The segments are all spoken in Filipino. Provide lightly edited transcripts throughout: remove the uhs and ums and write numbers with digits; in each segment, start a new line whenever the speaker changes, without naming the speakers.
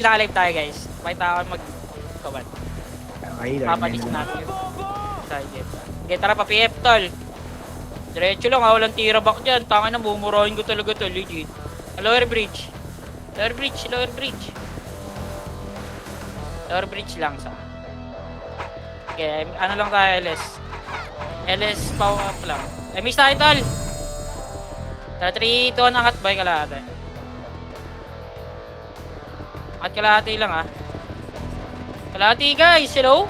Naka-live tayo guys. Pakita ako mag-kawan.
Okay,
Papalis natin yun. Okay, tara pa PF tol. Diretso lang ha, walang tira back dyan. Tanga na, bumurahin ko talaga to, legit. Lower bridge. Lower bridge, lower bridge. Lower bridge lang sa. Okay, ano lang tayo, LS. LS power up lang. Ay, miss tayo tol. Tara, 3, 2, 1, angat ba yung kalahati? Angat kalahati lang ha. Kalahati guys, hello?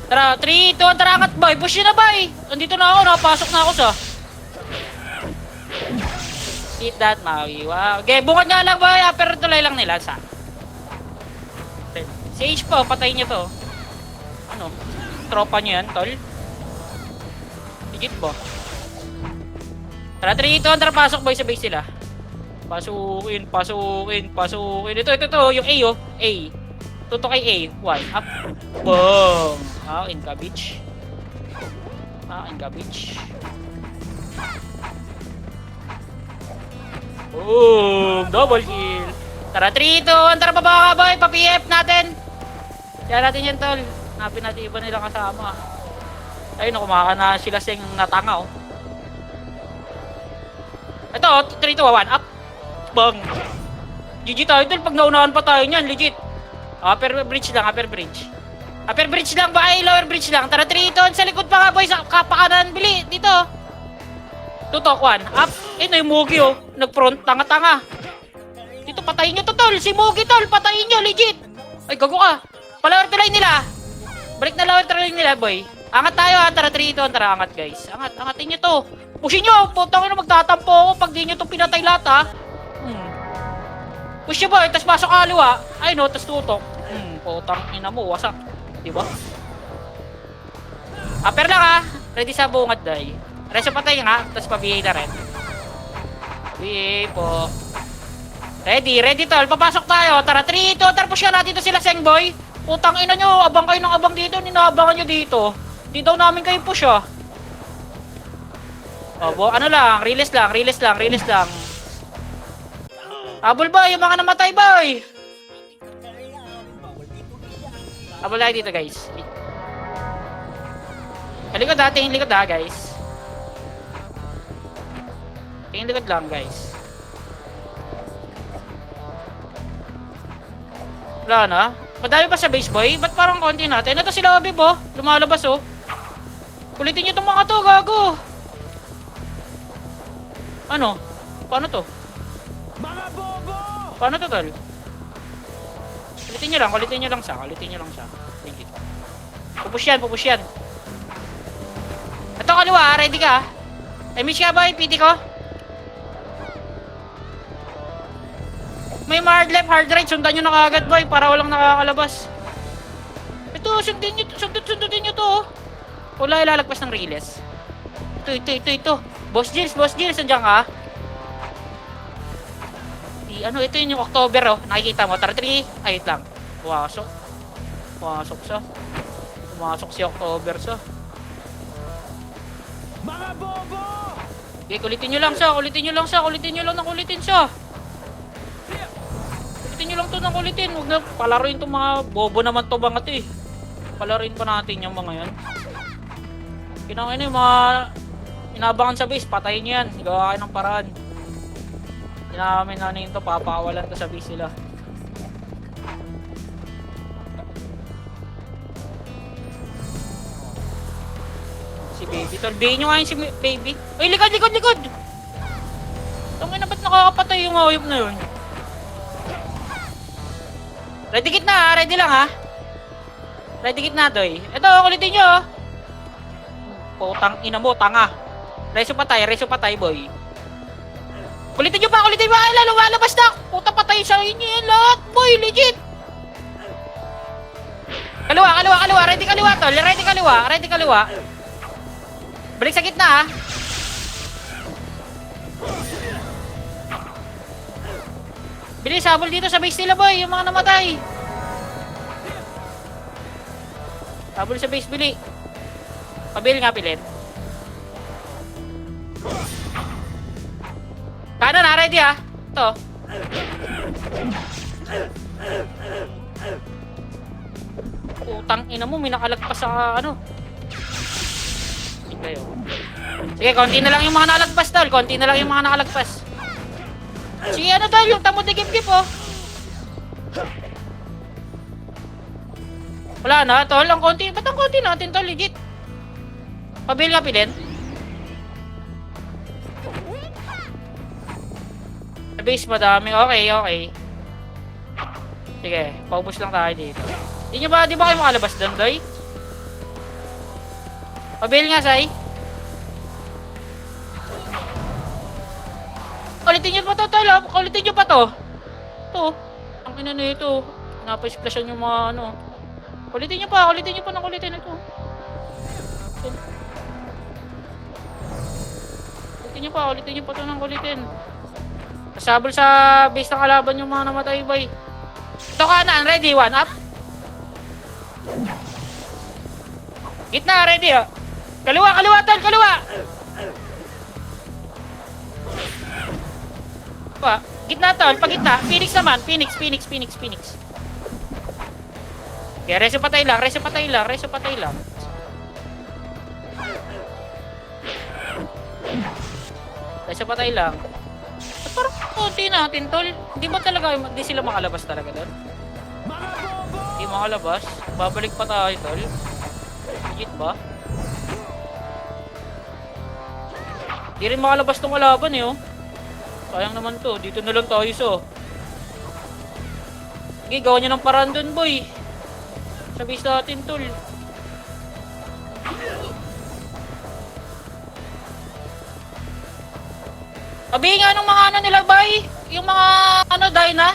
Tara, 3, 2, 1, tara, angat boy. Push yun na boy. Andito na ako, nakapasok na ako sa. Hit that, Maui. Wow. Okay, bungad nga lang boy. Pero tulay lang nila sa. Sage po, patayin niyo to. Ano? Tropa niyo yan, tol? Higit po. Tara, 3, 2, 1, tara, pasok boy sa base sila. Pasukin, pasukin, pasukin. Ito, yung A oh. A. Tuto kay A. 1, up. Boom. Ah, in cabbage. Ah, in cabbage. Boom. Double kill. Tara, 3, 2, 1. Tara, baba ka boy. Pa-PF natin. Kaya natin yan, tol. Hanapin natin iba nilang kasama. Ayun, kumaka na sila siyang natanga, oh. Ito, 3, 2, 1. Up. Bang. GG tayo, tol. Pag naunahan pa tayo niyan, legit. Upper bridge lang, upper bridge. Upper bridge lang ba? Ay, lower bridge lang. Tara, 3, 2, 1. Sa likod pa nga, boy. Sa kapakanan. Bili. Dito. Tutok, 1. Up. Eh, na yung Mugi, oh. Nag-front. Tanga-tanga. Dito, patayin nyo to, tol. Si Mugi, tol. Patayin nyo, legit. Ay, gago ka. Palower to line nila. Balik na lower to line nila, boy. Angat tayo, ha. Tara, 3, 2, 1. Tara, angat, guys. Angat. Angatin nyo to. Pushin nyo. Putang ina, magtatampo ako pag di nyo to pinatay lahat, ha. Push nyo, boy. Tas pasok kaliwa. Ay, no. Tas tutok. Putang ina mo. Wasak. Diba? Upper lang, ha. Ready sa bungad, day. Reso patay nga. Tas pa-BA na rin. BA po. Ready, ready, tol. Papasok tayo. Tara, 3, 2, tara, push natin to sila, Seng, boy. Putang ina nyo. Abang kayo ng abang dito. Ninaabangan nyo dito. Di daw namin kayo push, ha. O, ano lang. Release lang, release lang, release lang. Habol, boy. Yung mga namatay, boy. Habol tayo dito, guys. Likod ha, tingin likod ha, guys. Tingin likod lang, guys. Wala na. Madami pa sa base, boy. Ba't parang konti natin? Ito sila, Abib, oh. Lumalabas, oh. Kulitin nyo itong mga to, gago. Ano? Paano to? Paano to, tol? Kulitin nyo lang siya. Kulitin nyo lang siya. Pupush yan, pupush yan. Ito kaliwa, ready ka? Miss ka boy, PT ko? May hard left, hard right, sundan nyo na kagad boy para walang nakakalabas. Ito, sundutin nyo to. Wala ilalagpas ng riles. Ito. Boss Jills, nandiyan ka? Ano, ito yung October, oh. Nakikita mo, tara 3, ayit lang. Pumasok si October sa. Mga bobo! Okay, kulitin nyo lang siya. Kulitin nyo lang to ng kulitin. Huwag na palaruin itong mga bobo naman to mga to eh. Palaruin pa natin yung mga yan. Kinakain na yung mga inabangan sa base. Patayin nyo yan. Gawa kayo ng paraan. Hindi namin nanin to. Papawalan to sa base sila. Si baby tol. Bayin nyo nga yun si baby. Uy, likod! Tungin na ba't nakakapatay yung hayop na yun? Ready kit na ha? Ready lang ha? Ready kit na doy. Ito, kulitin nyo. Putang ina mo, tanga. Reso patay boy. Kulitin nyo pa. Ay, lumalabas na. Puta patay sa inyo yan lahat boy, legit. Kaliwa. Ready kaliwa tol. Ready kaliwa. Balik sa gitna ha. Bilis, habol dito sa base nila boy. Yung mga namatay. Habol sa base, bili. Pabili nga pilin. Kanan ha, ready ha. Ito. Utang ina mo, may nakalagpas sa ano. Sige, sige, konti na lang yung mga nakalagpas, tol. Konti na lang yung mga nakalagpas. Sige, ano tol, yung tamo de gip-gip, oh. Wala na, tol. Ang konti. Ba't ang konti natin, tol? Legit. Pabil nga pilin. Sa base madami. Okay, okay. Sige, paubos lang tayo dito. Di ba kayo makalabas doon, doy? Pabil nga, Sai. Kulitin nyo pa to, tol. Kulitin nyo pa to. Ito. Ang ina na ito. Napaisplashan yung mga ano. Kulitin nyo pa ng kulitin ito. Kulitin nyo pa ito ng kulitin. Kasabol sa base ng kalaban yung mga namatay, boy. Ito kanan, ready, one up. Gitna, ready, oh. Kaliwa, tol, kaliwa. Gitna, tol, pag gitna. Phoenix naman, Phoenix. Okay, reso patay lang. Reso patay lang. At parang konti natin, tol. Hindi ba talaga, hindi sila makalabas talaga doon? Hindi makalabas. Babalik pa tayo, tol. Legit ba? Hindi rin makalabas tong kalaban, eh, oh. Sayang naman to. Dito na lang tayo, so. Sige, gawa nyo ng paraan doon, boy. Sa base natin, tol. Sabihin nga nung mga ano nila, bay. Yung mga ano, Dyna.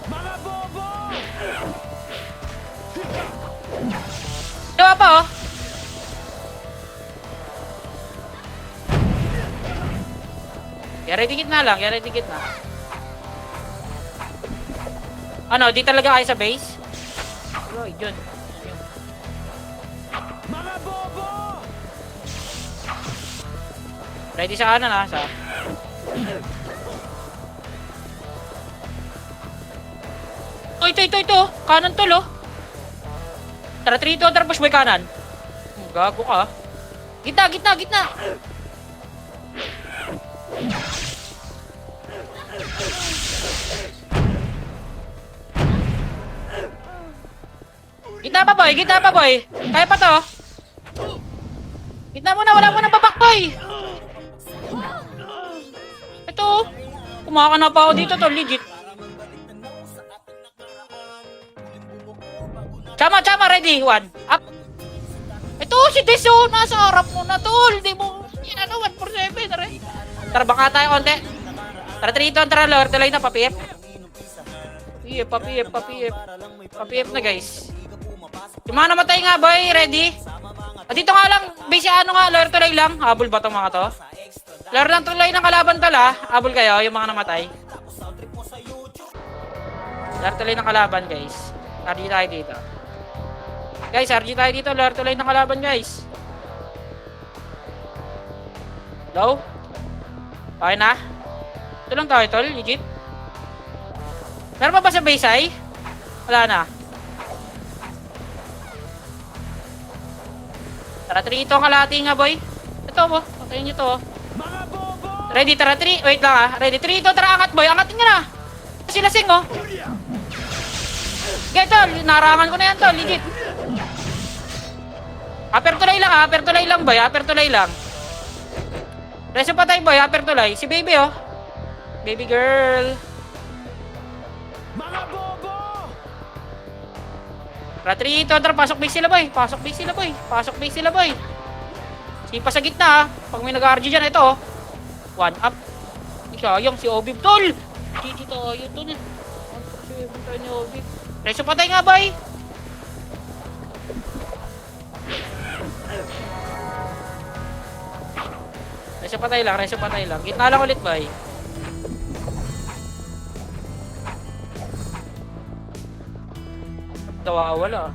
Mga bobo! Diba pa, oh? Yari dikit na lang, Ano, di talaga kayo sa base? Oh, yun. Mga bobo! Ready sa kanan, ha? Ito. Kanan tol, oh. Tara, 3-2, tara, push boy kanan. Gago ka. Gitna. Gitna pa, boy. Kaya pa to. Gitna muna, wala mo nang babak, boy. Ito. Kumakana pa ako dito, to, legit. Chama, ready, one. Up. Ito, si Deso, nasa harap mo na, tol. Di mo, yan ano, 147, tara. Tara, baka tayo konti. Tara, 3-2, tara, lower tuloy na, papiip. Papiip na, guys. Yung mga namatay nga, boy, ready? At dito nga lang, base ano nga, lower tuloy lang. Habol ba itong mga to? Lower lang tuloy ng kalaban tala. Habol kayo, yung mga namatay. Lower tuloy ng kalaban, guys. RG tayo dito. Guys, RG tayo dito. Lower tuloy ng kalaban, guys. Low? Okay na? Ito lang tayo, tol. Legit. Meron pa ba sa base ay? Wala na. Tara, 3 ito ang kalahati nga, boy. Ito, bo. Patayin nyo to, oh. Ready, tara, 3. Wait lang, ah. Ready, 3 ito. Tara, angat, boy. Angatin nga na. Sila sing, oh. Okay, tol. Narangan ko na yan, tol. Legit. Apertulay lang, boy. Apertulay lang. Reso patay, boy. Apertulay. Si baby, oh. Baby girl. Mga bobo! Tara, 3 ito. Tara, pasok base sila, boy. Sipa sa gitna, ha. Pag may nag-RG dyan, ito, oh. One up. Sayang, si Obib, tol. GG tayo, tol. 147 tayo ni Obib. Reso patay nga, boy. Reso patay lang. Gitna lang ulit, boy. Wala.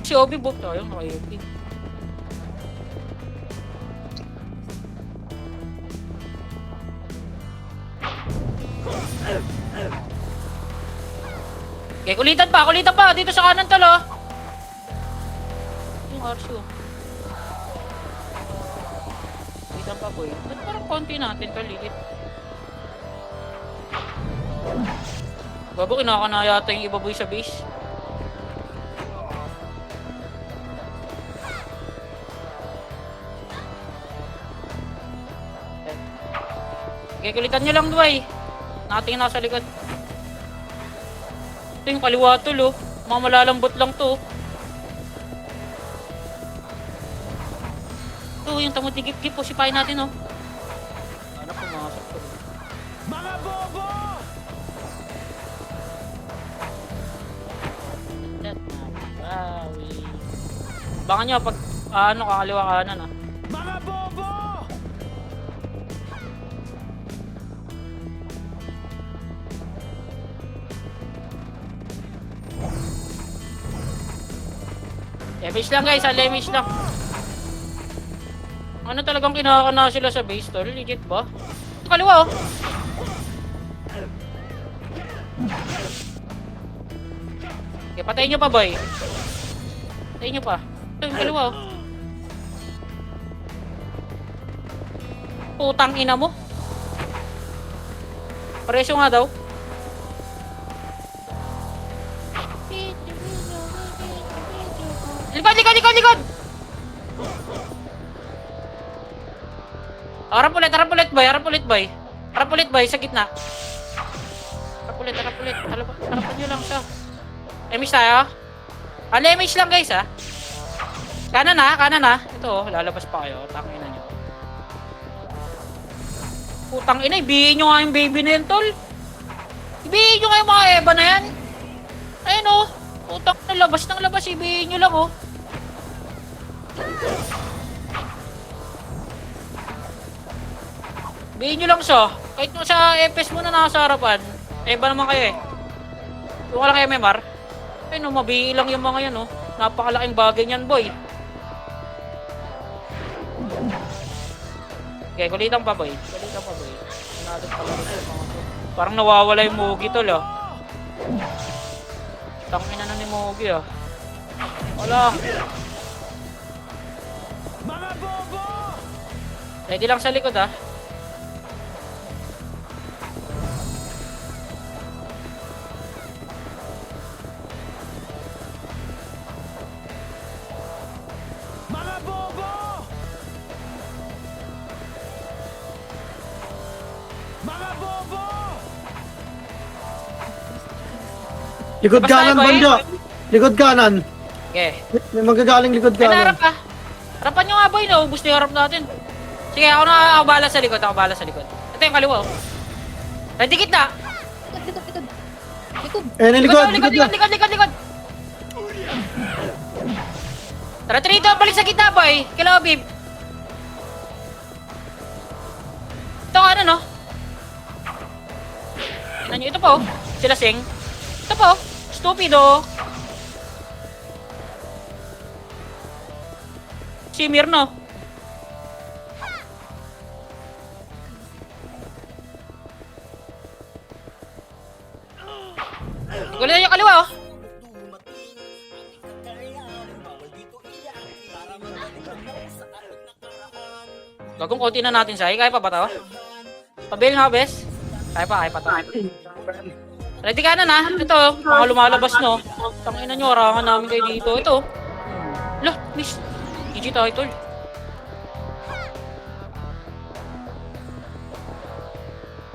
Si Obi book tayo, naka-Obi. Okay, kulitan pa, kulitan pa. Dito sa kanan tol, oh. Yung RC, oh. Kulitan pa, boy. Ba't parang konti natin, tol, ligit? Babo, kinakana yata yung iba, boy, sa base. Okay, kulitan nyo lang, Dwight. Nakatingin nasa likod. Ito yung kaliwa tol, oh. Mga malalambot lang to. Ito yung tamot ni Gip-Gip, oh. Sipahin natin, oh. Ano pumasok to?
Mga bobo!
Baka nyo pag ano kakaliwa kanan, ah.
Mga bobo!
Damage lang guys, damage lang. Ano talagang kinakana sila sa base tol? Legit ba? Kaliwa, oh. Okay, patayin nyo pa, boy. Patayin nyo pa. Ito yung kaliwa, oh. Putang ina mo. Presyo nga daw. Likod, likod, likod, likod! Harap ulit, harap ulit, boy. Harap ulit, boy. Harap ulit, boy. Sa gitna. Harap ulit, harap ulit. Harapan nyo lang siya. Emish tayo. Emish lang, guys, ha. Kanan, ha. Kanan, ha. Ito, oh. Lalabas pa kayo. Tangina nyo. Putang ina, ibihin nyo nga yung baby na yun, tol. Ibihin nyo nga yung mga Eva na yan. Ayun, oh. Putang na, labas ng labas. Ibihin nyo lang, oh. Bihin nyo lang siya. Kahit nung sa FS mo na nasa harapan, Eva naman kayo, eh. Yung ka lang MMR. Ayun, no, mabihi lang yung mga yan, no. Napakalaking bagay niyan, boy. Okay, kulitan pa, boy. Kulitan pa, boy. Natin pala rin yung mga to. Parang nawawala yung Mugi, tol, ah. Tangina na ni Mugi, ah. Wala.
Mga bobo!
Ready lang sa likod, ah.
Mga bobo! Mga bobo!
Likod
Basta
kanan,
tayo, boy.
banda. Likod kanan.
Okay.
May magagaling likod
Ay,
kanan.
naharap, ah. Harapan nyo nga, boy, no. Ubus na yung harap natin. Sige, ako bahala sa likod. Ako bahala sa likod. Ito yung kaliwa, oh. Ready, dikit na.
Likod, likod. Likod.
Eh, na likod,
Likod,
likod,
likod, likod, likod. Tara, Trito, balik sa kita, boy. Kailangan, babe. Ito, ano, no? Tingnan nyo, ito po. Sila sing. Ito po. Stupido. Si Mirno. Gulitan yung kaliwa, oh. Gagong konti na natin siya. Kaya pa ba ito? Pabail nga, bes. Kaya pa ito. Ready ka na na. Ito, mga lumalabas, no. Tangina nyo, harangan namin kayo dito. Ito. Lah, miss. GG tayo, tol.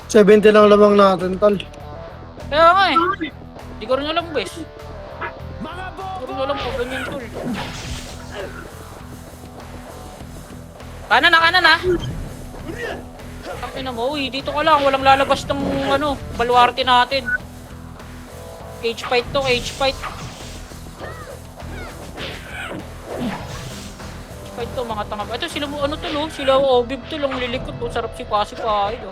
$70 lang lamang natin, tol.
Kaya nga, eh. Hindi ko rin alam, bes.
Mga
Hindi ko
bobo!
rin alam kung ganyan, tol. Kanan na. Tangina mo, uy, dito ka lang. Walang lalabas ng, ano, baluarte natin. Cage fight to, cage fight. Fight to, mga tanga. Ito, sila mo, ano to, no? Sila, obib to, lang lilikot, no? Sarap si Pasi-Pahay, no?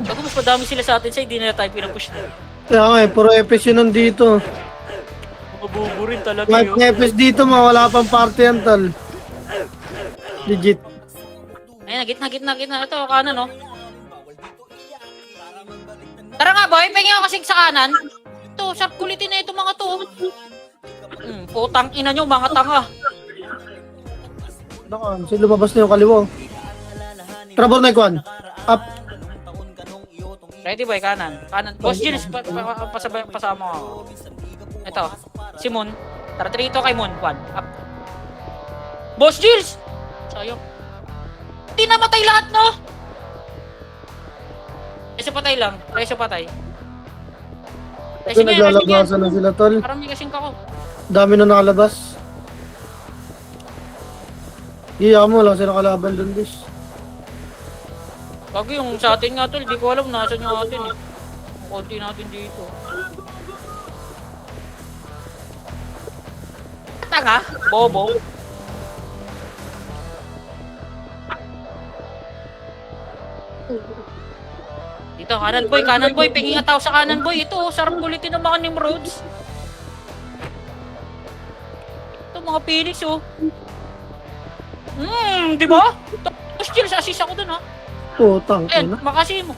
Bago mas madami sila sa atin, sa hindi na tayo pinapush na.
Kaya nga eh, puro FS yun nandito.
Mabuburin talaga
Kahit
yun.
nepes dito, mawala pang party yan, tol. Legit.
Ayun, gitna. Ito, kanan, no? Tara nga, boy. Pengi ako kasi sa kanan. Ito, sharp kulitin na ito mga to. Putang ina nyo, mga tanga.
Nakan, so lumabas na yung kaliwa. Trabor na ikuan. Up.
Ready, boy, kanan. Boss Jules, pasama ako. Ito, si Moon. Tara, trito kay Moon. 1, up. Boss Jules! Sayang. Hindi namatay lahat, no? Reso patay lang. Reso patay.
Ito naglalabasan na sila, tol.
Parang may kasing kako.
Dami na nakalabas. Iya mo, lang sila kalaban dun, bis.
Bago yung sa atin nga, tol. Di ko alam nasan yung atin, eh. Konti natin dito. Tanga? Bobo? Dito, kanan boy, pingin nga tao sa kanan boy. Ito, sarap kulitin ng mga Nimrods. Ito, mga Phoenix, oh. Di ba? Tapos chill, sa assist ako dun, ha.
Putang
Ayan,
ina.
makasi mo.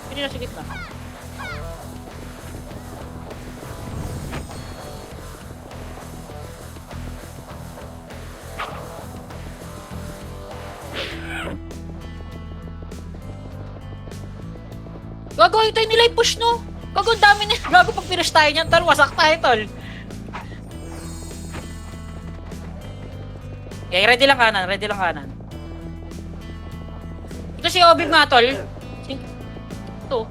Hindi na sa gitna. Gagawin tayo nila i-push, no? Gago, ang dami nila. Gago, pag pinush tayo niyan, tol, wasak tayo, tol. Okay, ready lang kanan. Ito si Obib nga, tol. Ito.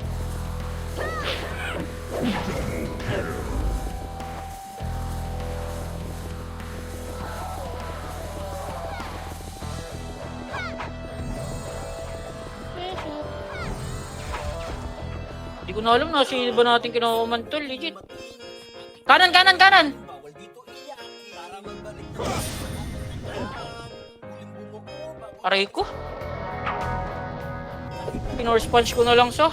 Hindi ko na alam na sino ba natin kinukuman, tol, legit. Kanan! Aray ko. Pinorespons ko na lang so.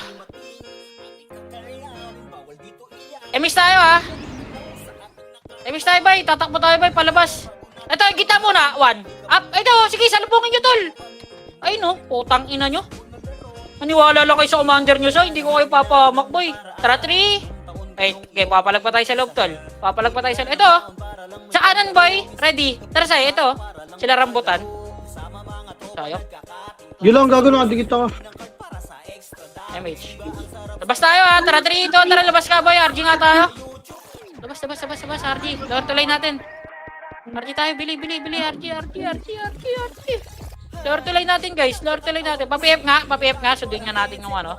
Emis tayo ha. Emis tayo bay. Tatakbo tayo bay palabas. Ito, kita muna. 1. Up. Ito, sige, salubungin nyo tol. Ay no, putang ina nyo. Maniwala lang kayo sa commander nyo so. Hindi ko kayo papahamak boy. Tara 3. Ay, okay, papalag pa tayo sa loob tol. Papalag pa tayo sa loob. Ito, sa kanan boy. Ready. Tara sa'yo, ito. Sila rambutan. Tayo.
Yun lang, gago nakadikit ako.
MH. Labas tayo ha. Tara 3 ito. Tara labas ka boy. RG nga tayo. Labas. RG. Lower to line natin. RG tayo. Bili. RG. Lower to line natin guys. Pa-PF nga. Sundin nga natin yung ano.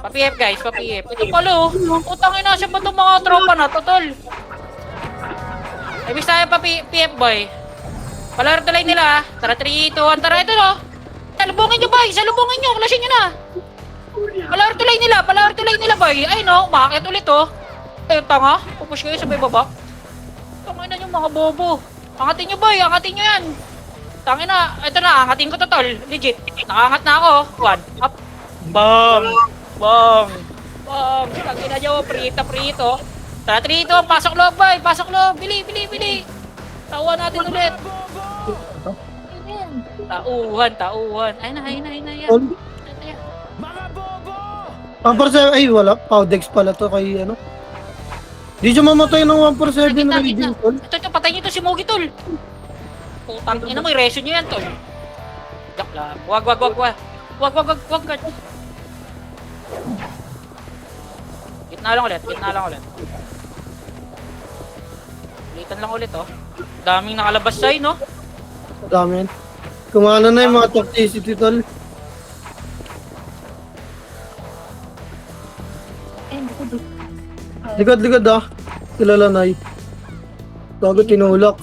Pa-PF guys. Ito pala oh. Utangin na siya ba itong mga tropa na to tol. Ibig tayo pa-PF boy. Palaro to line nila ha. Tara 3, 2, 1. Tara ito no. Salubungin nyo boy. Klashin nyo na. Palaro to line nila boy. Ay no. Umakit ulit oh. Eh tanga. Pupush kayo sabay baba. Tangin na yung mga bobo. Angatin nyo boy. Angatin nyo yan. Tangin na. Ito na. Angatin ko to tol. Legit. Nakangat na ako. 1. Up. Bang. Tangin na nyo. Prito. Tara 3, 2. Pasok loob boy. Bili. Tawa natin ulit. Tauhan. Ay na yan.
Mga bobo!
Ay, wala. Powdex pala to kay ano. Di siya mamatay ng 147
Gitna.
rating, tol.
Ito, patay niyo to si Mogi tol. Putang ina mo, i-reso nyo yan tol. Yak lang. Wag. Gitna lang ulit. Ulitan lang ulit oh. Daming nakalabas sa'yo no.
Dami yan. Kumana na yung mga toxicity, tol. Likod ah. Kilala na Gago tinulak.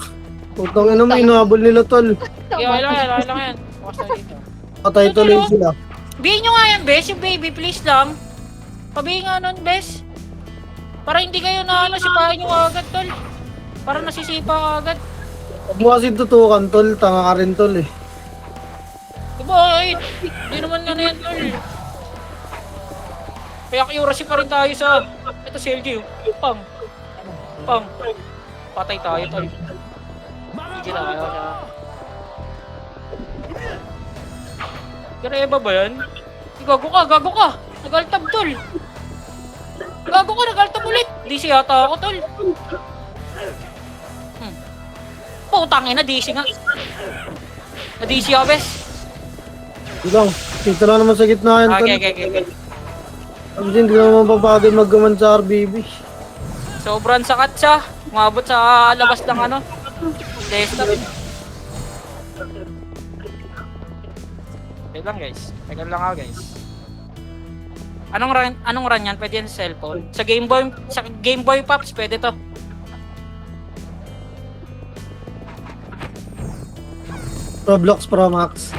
Putang ano may inahabol nila, tol.
Okay lang yan. Bukas na dito.
Patay tuloy sila.
Bihin nyo nga yan, bes. Yung baby, please lang. Pabihin nga nun, bes. Para hindi kayo na sipahin nyo agad, tol. Para nasisipa agad.
Huwag mo kasi tutukan, tol. Tanga ka rin, tol eh.
Bakit? Hindi naman nga na yan, tol. Kaya accuracy pa rin tayo sa... Ito si LG, oh. Pang. Pang. Patay tayo, tol. Hindi tayo siya. Gareba ba yan? Gago ka! Nag-altab, tol! Gago ka, nag-altab ulit! DC yata ako, tol. Putangin na, DC nga. Na-DC ako, bes.
Lang, dito lang naman sa gitna yan, tol.
Okay.
Hindi naman papagay maggaman sa RBB.
Sobrang sakat siya. Umabot sa labas ng ano. Desktop. Wait lang guys. Teka lang ako guys. Anong run yan? Pwede yan sa cellphone. Sa Game Boy Pops pwede to.
Roblox Pro Max.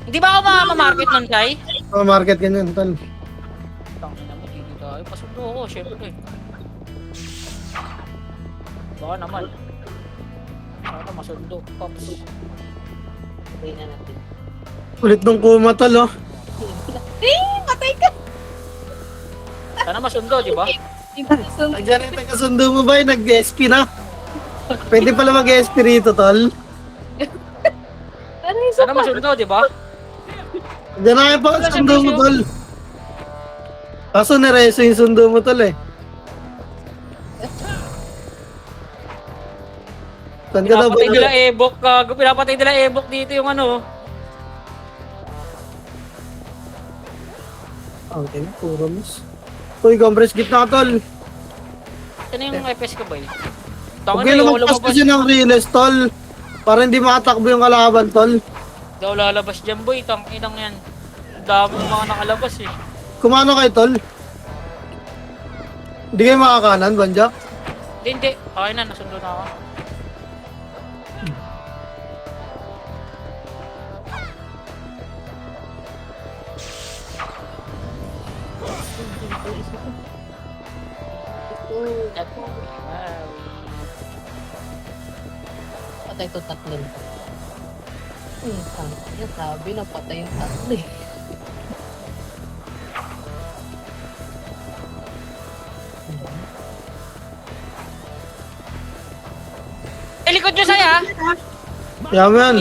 Hindi ba ako mamamarket nun, Kai?
Market ganyan, tol.
Tangin na mo, dito tayo. Pasundo ako, syempre. Baka naman. Sana masundo. Pops.
Patayin na natin.
Ulit ng kuma, tol, oh.
Patay ka!
Sana masundo, di ba?
Nandiyan yung taga-sundo mo ba yung nag-SP na? Pwede pala mag-SP rito, tol.
Ano yung isa
Sana
pa?
masundo, di ba?
Diyan na kayo pa, sundo mo, tol. Kaso nireso yung sundo mo, tol, eh. Saan ka daw ba?
Pinapatay nila Ebok. Pinapatay nila Ebok dito yung ano.
Okay, puro miss. Uy, compress gitna, tol.
Ano yung FPS ka ba eh?
Huwag kayo lumagpas kasi ng riles, tol. Para hindi makatakbo yung kalaban, tol.
Hindi ako lalabas dyan boy, inang yan. Ang dami ng mga nakalabas eh.
Kumano kayo, tol? Hindi kayo makakanan, Banjak?
Hindi. Okay na, nasundo na ako.
Patay to tatlo. Tangina, sabi na patay yung tatlo eh.
Likod nyo saya!
Yaman.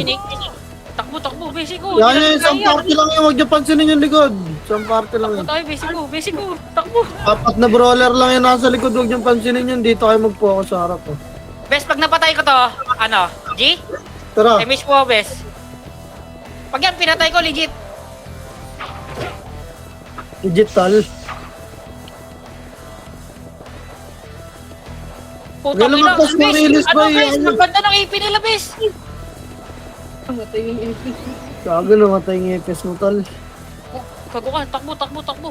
Takbo, basic ko.
Yan yun, isang party lang yun. Huwag niyo pansinin yung likod. Isang party lang yun.
Tayo, basic ko. Takbo.
Apat na brawler lang yun nasa likod. Huwag niyo pansinin yun. Dito kayo mag-focus sa harap. Oh.
Bes, pag napatay ko to, ano, G?
Tara,
I-miss ko, Bes. Pag yan, pinatay ko, legit.
digital.
Putang
Wala
ina,
magpas na
Bes.
release
Ano,
ba eh,
Bes?
ano?
Ang ganda ng AP nila, Bes.
Patay yung MP.
Gago namatay yung EPS mo, tol.
Gago ka, takbo.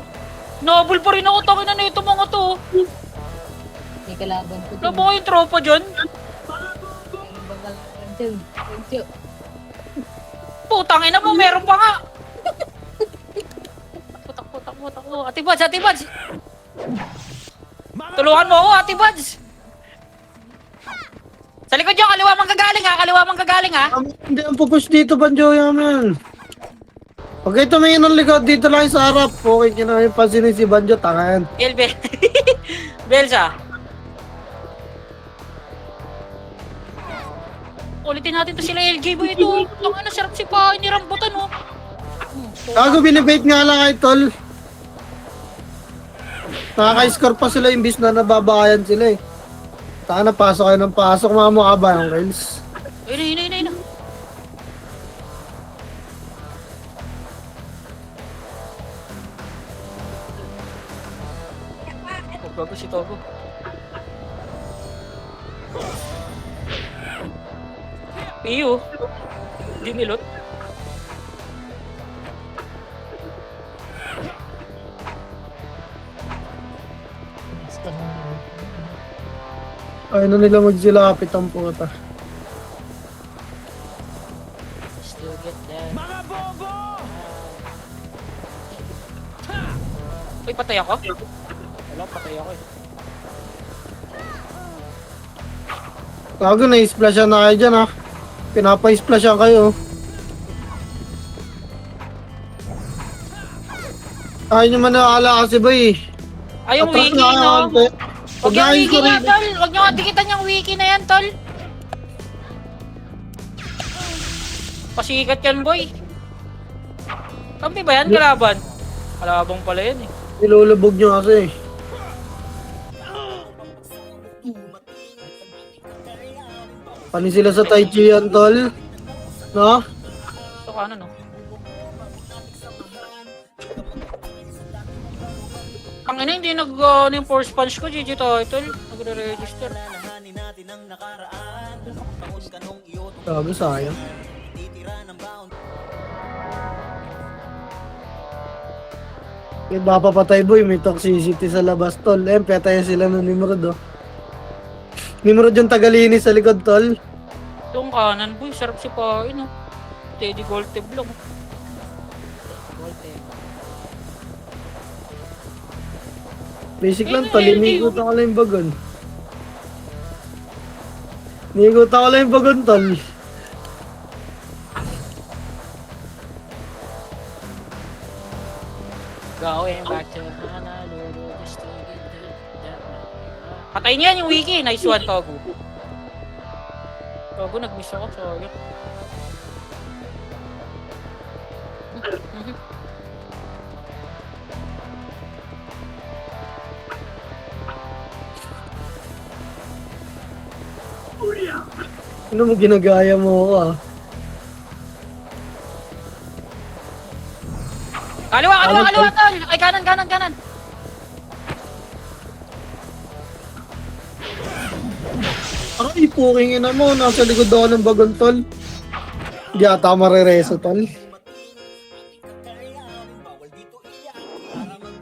Nabul pa rin ako, takin na ito mga to.
May kalaban ko
Wala ba kayong tropa dyan?
May bangal dyan. Medyo.
Putang ina mo, meron pa nga. Takbo. Ate Buds. Tulungan mo ako, Ate Buds. Sa likod nyo, kaliwa mang gagaling ha.
Hindi ang pupush dito, Banjo, yaman. Huwag kayo tumingin ng likod. Dito lang yung sa harap. Okay, kinahin pansinin si Banjo, tangan.
Bel. Belsa. Ulitin natin to sila LJ boy ito. Ang ano, sarap si pa, nirambutan oh.
Gago, binibait nga lang kay tol. Nakaka-score pa sila imbis na nababakayan sila eh. Taka na, pasok kayo ng pasok. Mga mukha ba yung rails?
Ayun na. Oh, gago si Togo. Iyo. Dinilot.
Gusto mo.
Ayaw na nila magsilapit ang puta.
Still get that.
Mga bobo!
Uy, patay ako? Wala, patay ako eh.
Gago, na-splashan na kayo dyan, ha. Pinapa-splashan kayo. Ayaw nyo man nakakala kasi, boy.
Ay, yung
Atras
wiki,
na
no?
konti.
Huwag yung
Pagkain
wiki
ko
nga,
rin.
tol. Huwag nyo dikitan yung wiki na yan, tol. Pasikat yan, boy. Kampi ba yan, kalaban? Kalabang pala yan, eh.
Nilulubog nyo kasi. Pani sila sa Tai Chi yan, tol. No?
Ito ka, no? Ang ina, hindi yung force punch ko, GG title. Nagre-register.
Gago, sayang. Yung mapapatay, boy, may toxicity sa labas, tol. Petayan sila ng Nimrod, oh. Nimrod yung tagalinis sa likod, tol.
Yung kanan, boy. Sarap si Pain, no? Teddy Golteb lang.
Basic lang, tol. Iniikutan ko lang yung bagon. Iniikutan ko lang yung bagon, tol.
Going back to Honolulu, just to get that. Patay niya yung wiki. Nice one, Togo. Togo, nag-miss ako. Sorry.
Ano mo ginagaya mo ako, ah?
Kaliwa, kaliwa, kaliwa, tol! Ay, kanan, kanan, kanan!
Aray, puking ina mo. Nasa likod ako ng bagon, tol. Hindi ata marireso, tol.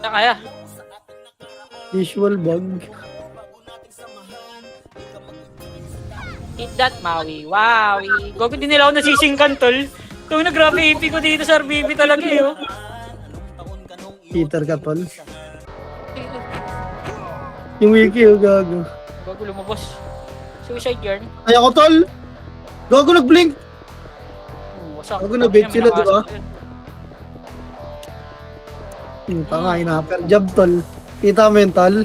Na kaya.
Visual bug.
Hit that, Maui. Wowie. Gogo din nila ako nasisingkan, tol. Ito na, grabe AP ko dito sa RBB talaga, eh, oh.
Peter ka, tol. Yung wiki, oh, gago.
Gogo, lumabas. Suicide yarn.
Ay, ako, tol. Gago, nag-blink.
Wasak.
Gago, na-bait sila, di ba? Yung tanga, ina-upper job, tol. Kita mo yun, tol.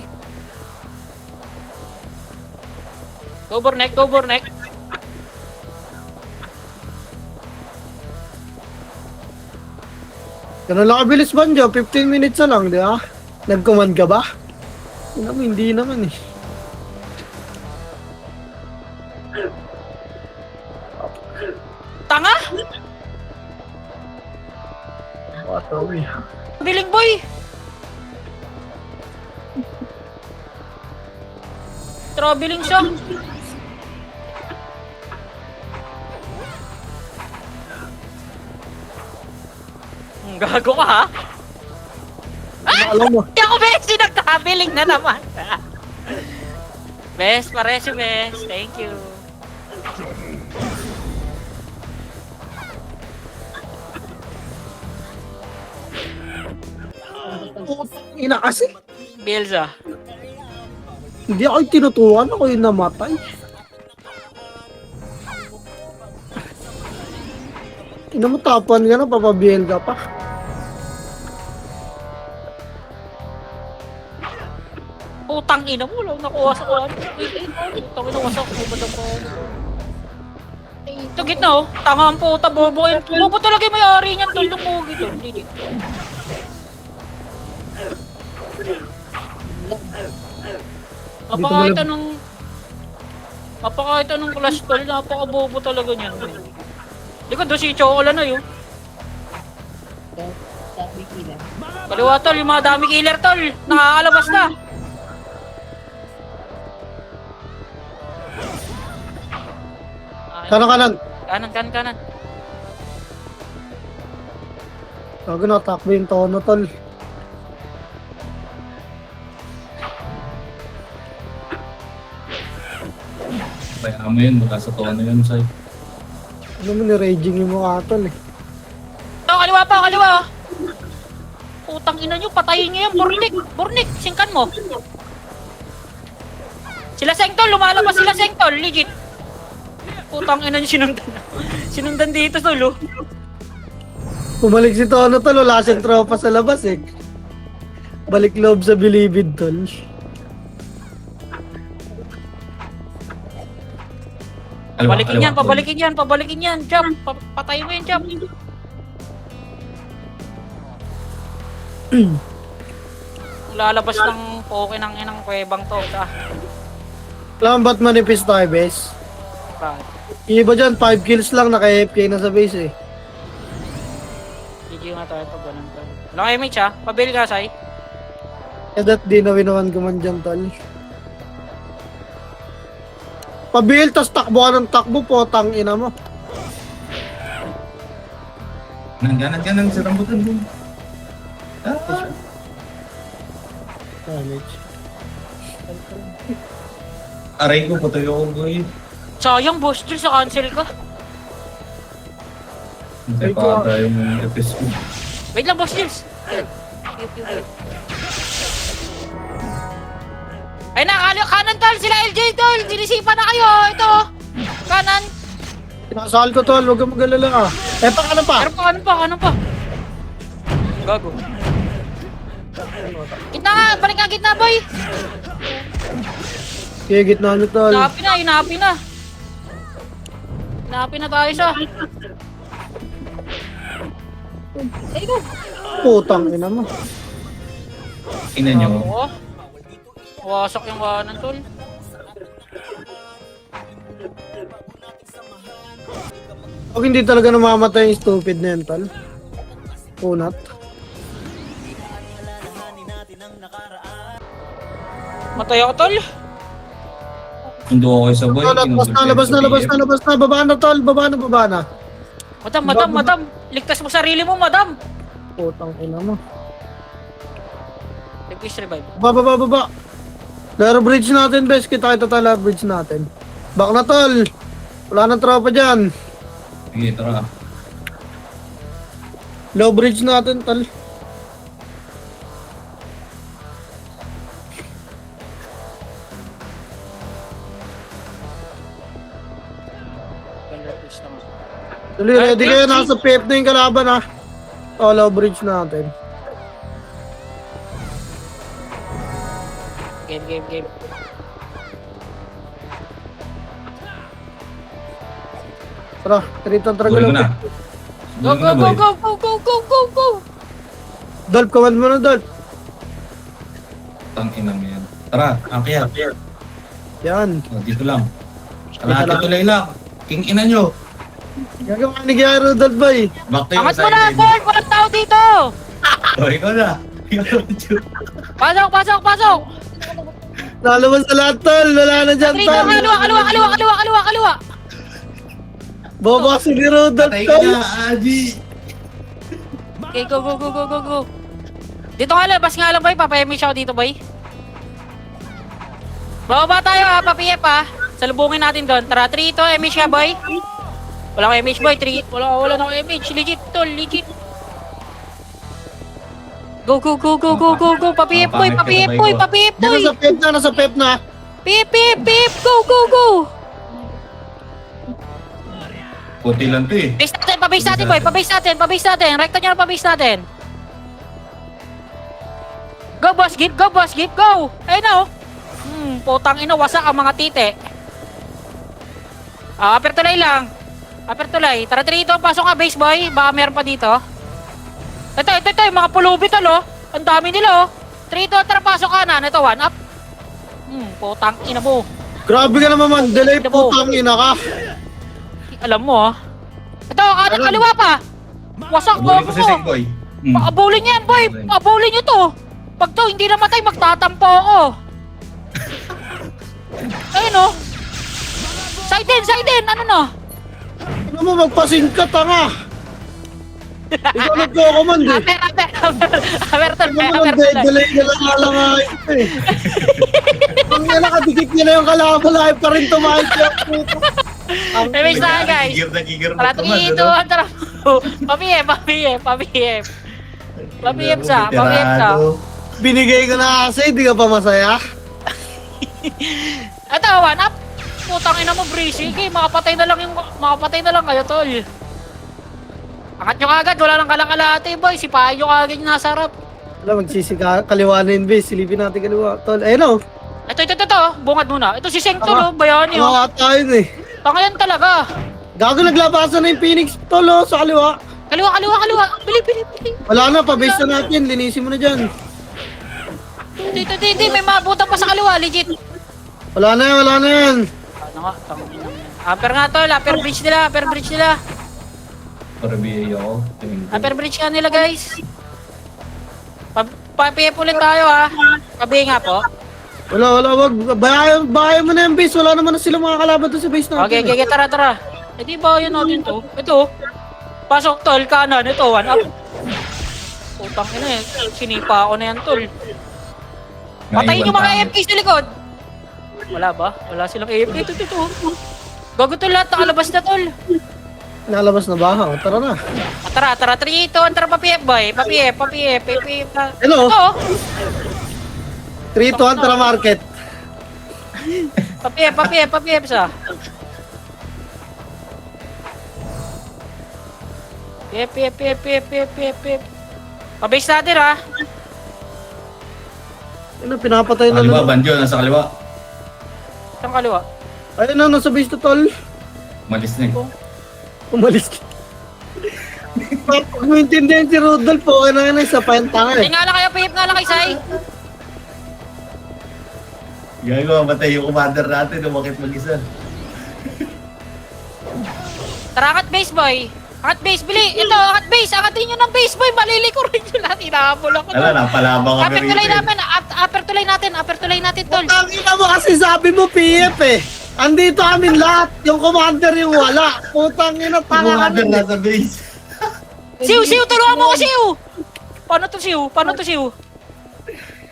Go Bornek, go Bornek.
Ganun lang kabilis, Banjo. 15 minutes na lang, di ba? Nag-command ka ba? Hindi naman, eh.
Tanga! Biling boy! Traveling siya. Gago ka, ha?
Alam mo.
Hindi ako, Bes! Nagtraveling na naman. Bes, pares yung Bes. Thank you.
Ina kasi.
Bilza.
Hindi ako yung tinutukan. Ako yung namatay. Inamutapan ka na, papabiel ka pa.
Putang ina mo, lang nakuha sa kuha. Putang ina, wasak mo ba ko? Ito gitna, oh. Tanga ang puta, bobo. Bobo talaga yung may-ari niyan, tol. Lumugi to. Legit. Napakahit anong clash, tol. Napaka-bobo talaga niyan. Di ko doon si Chocola na yun.
Sabi kila.
Kaliwa, tol. Yung mga dami killer, tol. Nakakalabas na.
Kanan.
Kanan.
Gago, natakbo yung tono, tol.
Kaya mo yun, mula sa tono yun, Sai.
Ano mo, ni-raging yung mukha, tol, eh.
Ito, kaliwa. Putang ina nyo, patayin nyo yan. Burnik, singkan mo. Sila Sengtol, lumalabas sila Sengtol, legit. Putang ina niya sinundan. Sinundan dito, tol, oh.
Bumalik si Tono tol, wala siyang tropa sa labas eh. Balik loob sa bilibid tol.
Pabalikin yan, Chap. Patay mo yan, Chap. Lalabas ng poke ng inang kwebang to.
Alam mo ba't manipis tayo, bes?
Bakit?
Yung iba dyan, 5 kills lang, naka-AFK na sa base eh.
GG nga tayo ito, ganun tol. Walang image ha, pabil ka, Sai.
Kaya dat di na winawan ko man dyan, tol. Pabil, tas takbo ka ng takbo, potang ina mo.
Nangganan sa rambutan mo. Ah!
Damage.
Aray ko, patay ako boy.
Sayang, boss, Jill, sa cancel ka.
Hindi pa tayo yung episode.
Wait lang, boss, Jill. Ay na, kanan tol, sila LJ tol, dinisipan na kayo, ito. Kanan.
Pinasahal ko tol, huwag kang mag-alala ah. Eto ka na pa.
Kanan pa. Gago. Gitna nga, balik nga gitna, boy.
Kaya gitna nyo tol.
Inapi na. Inapi na tayo siya.
Ay, go!
Putang ina mo.
Ina nyo.
Oo. Wasak yung kanan tol.
Huwag hindi talaga namamatay yung stupid na yan tol. Punat.
Matay ako tol.
Sundo ako kayo sa boy.
Labas na. Baba na.
Madam. Ligtas mo sarili mo, madam.
Putang ina mo.
Request revive.
Baba. Laro bridge natin, bes. Kita tala bridge natin. Back na tol. Wala nang tropa dyan.
Sige, tara.
Low bridge natin, tol. Tuloy, ready kayo. Nasa PF na yung kalaban, ha. O, low bridge natin.
Game.
Tara, Triton, tara
Tuloy ko na.
gulong.
Go.
Dolph, command mo na, Dolph.
Tang ina mo yan. Tara, akyat.
Yan.
O, dito lang. Kalahati tuloy lang. King ina nyo.
Gagawa ni Gyaro, Dolph, boy.
Back to your
Angat mo na,
side.
Paul! Walang tao dito!
O, ikaw na.
Pasok!
Lalabas na lahat, tol. Wala na dyan,
Trito,
tol.
kaliwa!
Bobo si ni Rudolph,
Patay ka
tol.
na, Aji.
Okay, go. Dito nga, labas nga lang, boy. Papayamish ako dito, boy. Bababa tayo, ha. Papiyep, ha. Salubungin natin doon. Tara, Trito, emish ka, boy. Wala ko emish, boy. Wala na ko emish. Legit, tol. Legit. Go. Papiyep, boy.
Nasa pep na.
Pip. Go.
Puti lang to eh.
Pabase natin, boy. Pabase natin. Rekta nyo na pabase natin. Go, boss. Gip. Go. Ayun na, oh. Putang ina. Wasak ang mga tite. Upper tulay lang. Tara, Trito. Pasok ka, base, boy. Baka meron pa dito. Ito. Yung mga pulubi, tol, oh. Ang dami nila, oh. Trito, tara, pasok kanan. Ito, one up. Putang ina mo.
Grabe ka naman, man. Delay, putang ina ka.
Alam mo, ah. Ito, kanan, kaliwa pa. Wasak,
Abulin
bobo
ko si
mo.
Sigboy.
Paabulin yan, boy! Paabulin nyo to! Pag to hindi namatay, magtatampo ako! Ayun o! Side in! Ano na?
Ano mo, magpasing ka, tanga. Ikaw nagko-command eh.
Amerton!
Ano mo, delay na lang nga ito eh. Ang yan, nakadikit niya na yung kalaban, live pa rin tumahit yung puto.
Damage na, guys!
Gigir
Tara, ito! Tara! Pabiyep sa!
Binigay ko na kasi, di ka pa masaya.
Ito, one up! Putang ina mo, Breezy. Sige, makapatay na lang kayo, tol. Angat nyo kagad, wala nang kalakalaate, boy. Sipahin nyo kagad yung nasa harap.
Wala, kaliwa na yun, base. Silipin natin kaliwa. Tol, ayun o.
Ito. Bungad muna. Ito si Seng, tol, oh. Bayani, oh.
Mga tayo eh.
Tanga yan talaga.
Gago, naglabasan na yung Phoenix, tol, oh, sa kaliwa.
Kaliwa. Bili.
Wala na, pabase na natin. Linisin mo na dyan.
Dito. May mabutan pa sa kaliwa, legit.
Wala na yan.
Ano nga, tangina. Upper nga, tol. Upper bridge nila.
Para BA ako.
Upper bridge nga nila, guys. Papiyep ulit tayo, ha. Pabi nga po.
Wag. Bahayan mo na yung base. Wala naman na sila mga kalaban doon sa base natin.
Okay, tara. Eh, di ba yun natin to? Ito. Pasok, tol. Kanan. Ito, one up. Putang ina eh. Sinipa ako na yan, tol. Patayin yung mga AFK sa likod. Wala ba? Wala silang AFK. Ito. Gago to lahat. Nakalabas na, tol.
Nalabas na ba? O, tara na.
Tara. 3, 2, 1. Tara, papiep, boy. Papiep.
Hello?
Ito.
3 to 1, tara market.
Papiep sa. Piep. Pabase natin, ha.
Ano, pinapatay na
Kaliwa, Banjo, nasa kaliwa.
Saan kaliwa?
Ayun na, nasa base to, tol.
Malis na eh.
Umalis ka. Pag mo intindihan si Rudolph, okay na yun, isa pa yung tanga eh.
Tingala kayo, papiep nga lang kay Sai.
Gago, matay yung commander natin. Umakit mag-isa.
Tara, angat base, boy. Angat base, bili. Ito, angat base. Angatin nyo ng base, boy. Maliliko rin nyo lahat. Inahabol ako.
Ala, napalabang kami
Upper tulay
rito eh.
namin. Upper tulay natin, tol.
Tangina mo kasi sabi mo PF eh. Andito kami lahat. Yung commander yung wala. Putang ina,
Yung
tanga
commander
kami.
nasa base.
Siw, tulungan mo ko, Siw. Paano to, Siw?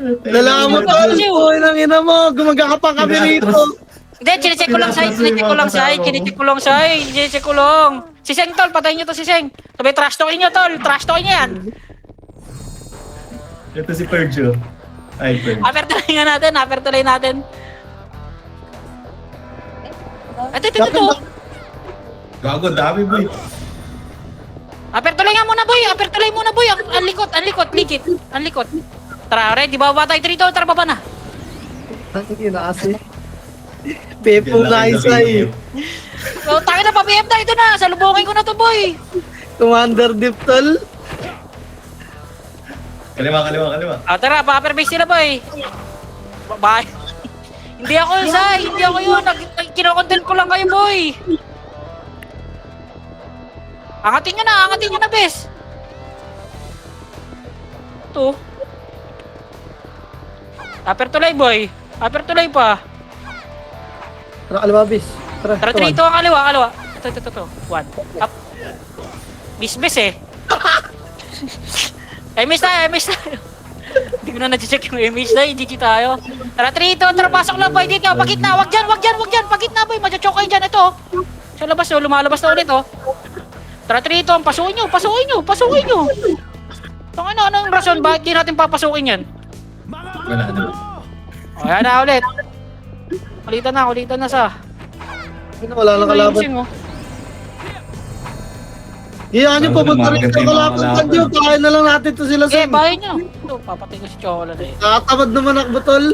Dala mo tol. Uy, nang ina mo. Gumagakapang kami rito.
Hindi, chinecheck ko lang, Sai. Si Seng, tol. Patayin nyo to, si Seng. Sabi, trash talking nyo, tol. Trash talking nyo yan.
Ito si Perjo. Ay, Perjo.
Upper tulay natin. Ito.
Gago, dami boy.
Upper tulay muna, boy. Ang likot, legit. Ang likot. Tara, ready, baba tayo dito. Tara, baba na.
Tangina kasi. Pepo na isa eh.
So, tayo na, pa-PM tayo ito na. Salubungin ko na to, boy.
Commander Deep tol.
Kaliwa.
Tara, pa-upper base sila, boy. Bye. Hindi ako yun, Sai. Hindi ako yun. Kinokontent ko lang kayo, boy. Angatin nyo na, bes. Ito. Upper tulay, boy. Upper tulay pa.
Tara, alwabis. Tara,
Tara, 3, 2, ang kaliwa. Ito. 1. Up. Miss eh. Miss tayo. Hindi ko na na-check yung image na, GG tayo. Tara, 3, 2, tara, pasok lang, boy, dito. Pagit na, wag dyan. Pagit na, boy, madya-choke kayo dyan, ito. Sa labas, lumalabas na ulit, oh. Tara, 3, 2, pasukin nyo. Anong rason, bakit di natin papasukin yan?
Wala na.
Ayan na ulit. Ulitan na sa.
Wala na kalaban.
Oh.
Iyan nyo po, magkaroon ka kalaban nyo. Kaya na lang natin to sila sa...
Bahay nyo. Ito, papatay ko si Chocola na eh.
Nakatamad naman ako, tol.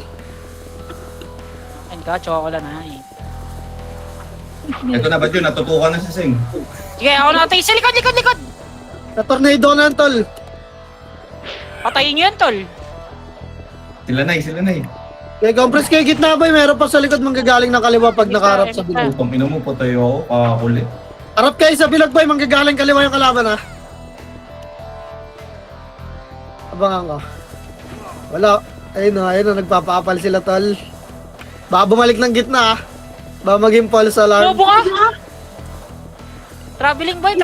Ayun ka, Chocola na eh.
Ito na ba yun? Natutukan na si Sing.
Sige, ako natin. Sa likod!
Na-tornado na yan, tol.
Patayin nyo yan, tol.
Sila na eh.
Kaya compress kayo gitna, boy. Meron pa sa likod manggagaling ng kaliwa pag nakaharap sa bilog.
Putang ina mo, patayo ako. Kakakulit.
Harap kayo sa bilog, boy. Manggagaling kaliwa yung kalaban, ha. Abangan ko. Wala. Ayun na. Nagpapaapal sila, tol. Baka bumalik ng gitna, ha. Baka maging false alarm.
Bobo ka? Traveling, boy.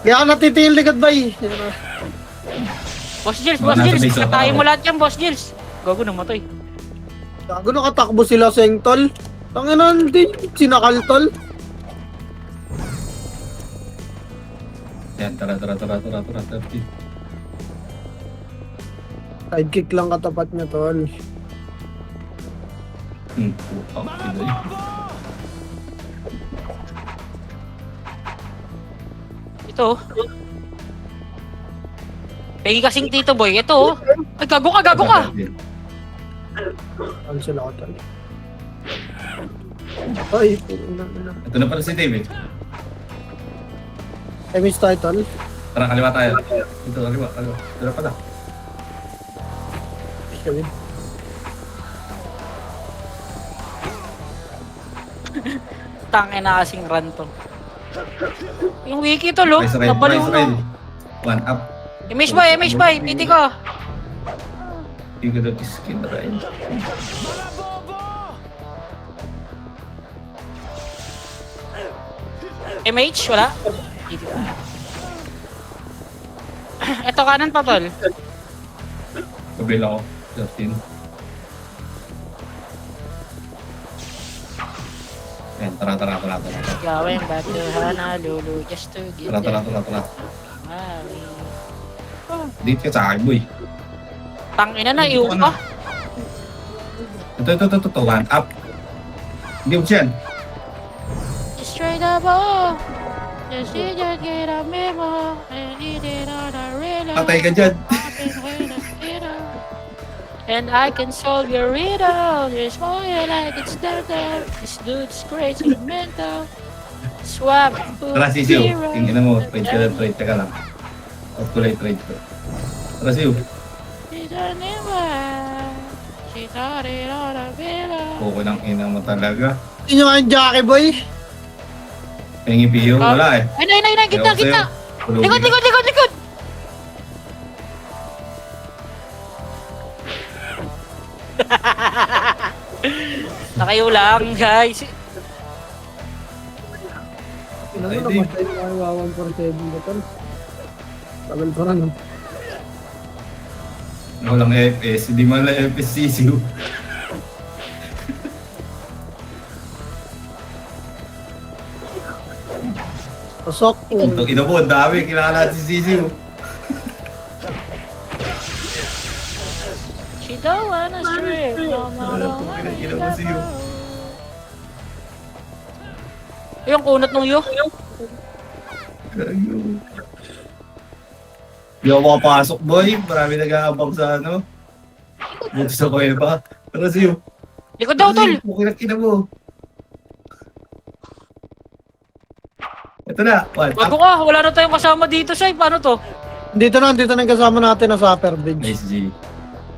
Kaya ako natitingin likod, boy. Ayun na.
Boss Gilles.
Nasa base ako.
Katayin mo lahat yan, Boss Gilles. Gago, namatay.
Gago, nakatakbo sila sa yung tol. Tanginan, hindi sinakal, tol.
Yan, tara.
Sidekick lang katapat niya, tol.
Puta, Pinoy.
Ito. Pengi kasing Tito Boy. Ito. Ay, gago ka, gago ka.
Cancel ako tol. Ay, ina.
Ito na pala si David.
Miss title.
Tara, kaliwa tayo. Ito, kaliwa. Ito na pala.
Kevin.
Tangin na kasing run to. Yung wiki to, lo.
Rise, rise,
Nabaliw
rise,
na.
rise. One up.
Image boy, piti ko.
You could have skin na rin.
MH, wala? Piti ko. Ito kanan pa, tol.
Kabila ko. 13. Ayan, tara.
Gawin back to Honolulu just to get
Tara.
Mali.
Dito ka sa akin, boy.
Tangina na, iuwi ka.
Ito. One up. Hindi mo siyan.
Straight up, oh. Just get a memo. And eat it on a riddle.
Patay ka dyan.
And I can solve your riddle. There's more like it's there. This dude's crazy mental. Swap.
Tara, Sisiu. Tingnan mo. Trade ka lang. Tapos ko lang trade ko. Tara, Sisiu. Okay lang ina mo talaga.
Sino nga yung Jackie boy?
Pengi piyo, wala eh.
Ay, gitna. Likod. Nakayo lang, guys.
Ano
Ay,
na
di.
namatay yung mga 147 ba tol? Tagal pa rin.
Walang FPS, hindi man lang FPS Sisiu.
Pasok.
Itong ina mo, ang dami. Kilala si Sisiu.
She don't wanna strip. No,
Ina mo Sisiu.
Yung kunot nung yo.
Hindi ako makapasok, boy. Marami nag-aabang sa ano. Buti sa kuweba. Tara, Sisiu.
Likod daw, tol.
Okay lang, ina mo. Ito na. One
Bago
up.
ka, wala na tayong kasama dito, Sai. Paano to?
Dito na yung kasama natin na sa upper bench.
Nice, G.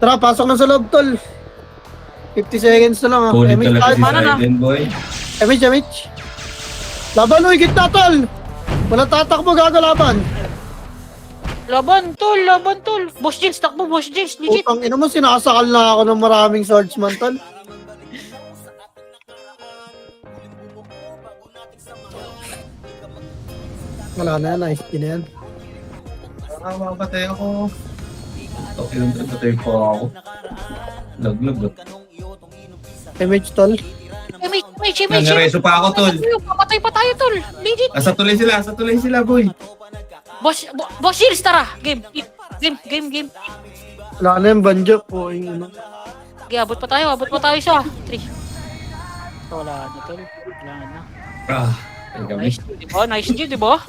Tara, pasok na sa loob tol. 50 seconds na lang ha.
Kulit
MH,
talaga si
paano na?
Silent, boy.
MH. Laban o, higit na tol. Wala tatakbo, gagalaban.
Laban, tol. Boss James, takbo, Boss James. Legit.
Utang ina mo, sinasakal na ako ng maraming swordsman tol. Wala na yan, nice din yan.
Mapatay ako. Okay lang, patay pa ako. Laglag ba?
MH tol.
MH.
Nangareso pa ako, tol.
Papatay pa tayo, tol. Legit.
Sa tuloy sila, boy.
Boss James, tara. Game.
Wala na yung banjo po. Yung ano.
Okay, abot pa tayo sa 3. Wala na, tol. Wala na.
Ah, ay kami.
Nice, di ba?